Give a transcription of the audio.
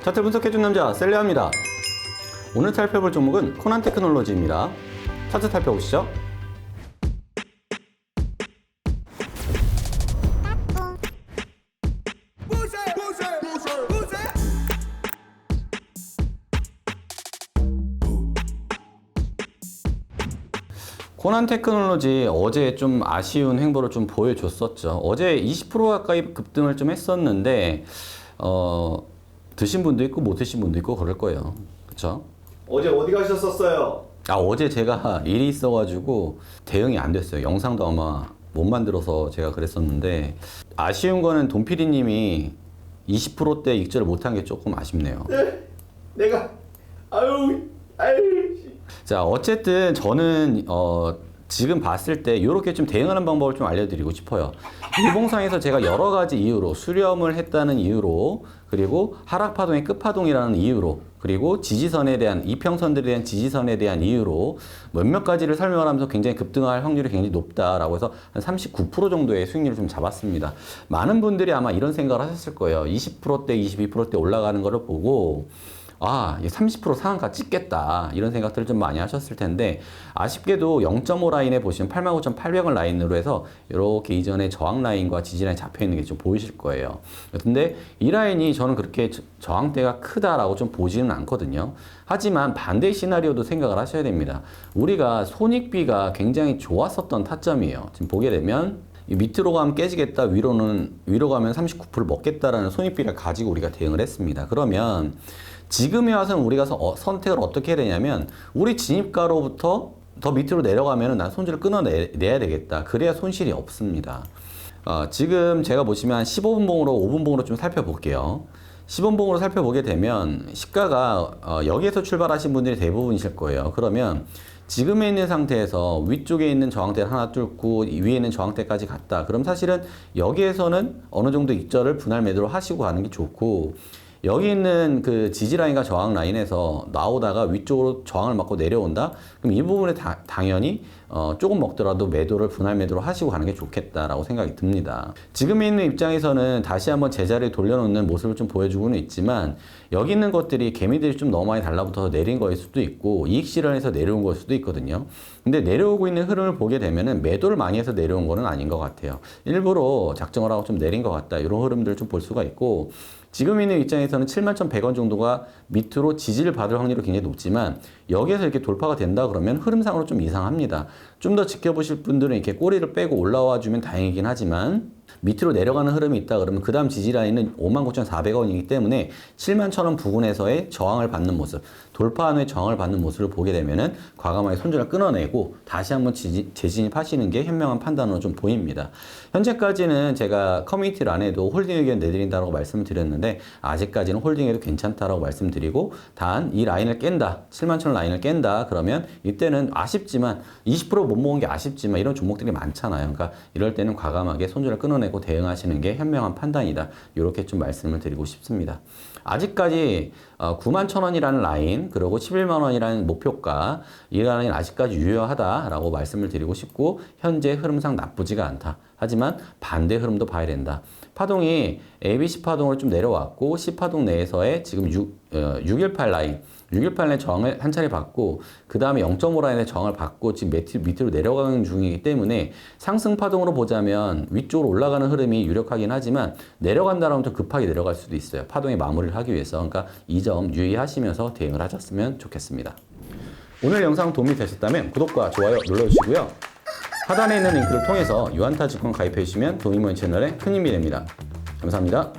차트 분석해준 남자 셀레아입니다. 오늘 살펴볼 종목은 코난테크놀로지입니다. 차트 살펴보시죠. 코난테크놀로지 어제 좀 아쉬운 행보를 좀 보여줬었죠. 어제 20% 가까이 급등을 좀 했었는데 드신 분도 있고 못 드신 분도 있고 그럴 거예요. 그렇죠? 어제 어디 가셨었어요? 어제 제가 일이 있어가지고 대응이 안 됐어요. 영상도 아마 못 만들어서 제가 그랬었는데 아쉬운 거는 돈피디님이 20%대 익절을 못한 게 조금 아쉽네요. 내가 아유. 자, 어쨌든 저는 지금 봤을 때 이렇게 좀 대응하는 방법을 좀 알려드리고 싶어요. 일봉상에서 제가 여러 가지 이유로 수렴을 했다는 이유로, 그리고 하락파동의 끝파동이라는 이유로, 그리고 지지선에 대한 이평선들에 대한 지지선에 대한 이유로 몇몇 가지를 설명을 하면서 굉장히 급등할 확률이 굉장히 높다라고 해서 한 39% 정도의 수익률을 좀 잡았습니다. 많은 분들이 아마 이런 생각을 하셨을 거예요. 20%대, 22%대 올라가는 거를 보고 30% 상한가 찍겠다 이런 생각들을 좀 많이 하셨을 텐데 아쉽게도 0.5 라인에 보시면 89,800원 라인으로 해서 이렇게 이전에 저항 라인과 지지 라인 잡혀 있는 게 좀 보이실 거예요. 근데 이 라인이 저는 그렇게 저항대가 크다라고 좀 보지는 않거든요. 하지만 반대 시나리오도 생각을 하셔야 됩니다. 우리가 손익비가 굉장히 좋았었던 타점이에요. 지금 보게 되면 밑으로 가면 깨지겠다, 위로 가면 39% 먹겠다라는 손익비를 가지고 우리가 대응을 했습니다. 그러면 지금에 와서는 우리가 선택을 어떻게 해야 되냐면 우리 진입가로부터 더 밑으로 내려가면 난 손질을 끊어내야 되겠다. 그래야 손실이 없습니다. 지금 제가 보시면 15분 봉으로 5분 봉으로 좀 살펴볼게요. 10분 봉으로 살펴보게 되면 시가가 여기에서 출발하신 분들이 대부분이실 거예요. 그러면 지금에 있는 상태에서 위쪽에 있는 저항대를 하나 뚫고 위에 있는 저항대까지 갔다. 그럼 사실은 여기에서는 어느 정도 익절을 분할 매도를 하시고 가는 게 좋고, 여기 있는 그 지지라인과 저항 라인에서 나오다가 위쪽으로 저항을 맞고 내려온다? 그럼 이 부분에 당연히 조금 먹더라도 매도를 분할 매도를 하시고 가는 게 좋겠다라고 생각이 듭니다. 지금 있는 입장에서는 다시 한번 제자리에 돌려놓는 모습을 좀 보여주고는 있지만 여기 있는 것들이 개미들이 좀 너무 많이 달라붙어서 내린 거일 수도 있고 이익 실현해서 내려온 걸 수도 있거든요. 근데 내려오고 있는 흐름을 보게 되면은 매도를 많이 해서 내려온 거는 아닌 것 같아요. 일부러 작정을 하고 좀 내린 것 같다. 이런 흐름들을 좀 볼 수가 있고, 지금 있는 입장에서는 71,100원 정도가 밑으로 지지를 받을 확률이 굉장히 높지만 여기에서 이렇게 돌파가 된다 그러면 흐름상으로 좀 이상합니다. 좀 더 지켜보실 분들은 이렇게 꼬리를 빼고 올라와 주면 다행이긴 하지만 밑으로 내려가는 흐름이 있다 그러면 그 다음 지지라인은 59,400원이기 때문에 71,000원 부근에서의 저항을 받는 모습, 돌파한 후에 저항을 받는 모습을 보게 되면은 과감하게 손절을 끊어내고 다시 한번 재진입하시는 게 현명한 판단으로 좀 보입니다. 현재까지는 제가 커뮤니티란에도 홀딩 의견 내드린다고 말씀을 드렸는데 아직까지는 홀딩해도 괜찮다라고 말씀드리고, 단 이 라인을 깬다, 71,000원 라인을 깬다 그러면 이때는 아쉽지만 20% 못 모은 게 아쉽지만 이런 종목들이 많잖아요. 그러니까 이럴 때는 과감하게 손절을 끊어내고 대응하시는 게 현명한 판단이다. 이렇게 좀 말씀을 드리고 싶습니다. 아직까지 91,000원이라는 라인, 그리고 11만원이라는 목표가, 이 라인은 아직까지 유효하다라고 말씀을 드리고 싶고, 현재 흐름상 나쁘지가 않다. 하지만 반대 흐름도 봐야 된다. 파동이 ABC 파동으로 좀 내려왔고, C 파동 내에서의 지금 618 라인, 618 라인 저항을 한 차례 받고, 그 다음에 0.5 라인의 저항을 받고 지금 밑으로 내려가는 중이기 때문에 상승 파동으로 보자면 위쪽으로 올라가는 흐름이 유력하긴 하지만 내려간다면 좀 급하게 내려갈 수도 있어요. 파동의 마무리를 하기 위해서. 그러니까 이 점 유의하시면서 대응을 하셨으면 좋겠습니다. 오늘 영상 도움이 되셨다면 구독과 좋아요 눌러주시고요. 하단에 있는 링크를 통해서 유한타증권 가입해 주시면 도이모인 채널에 큰 힘이 됩니다. 감사합니다.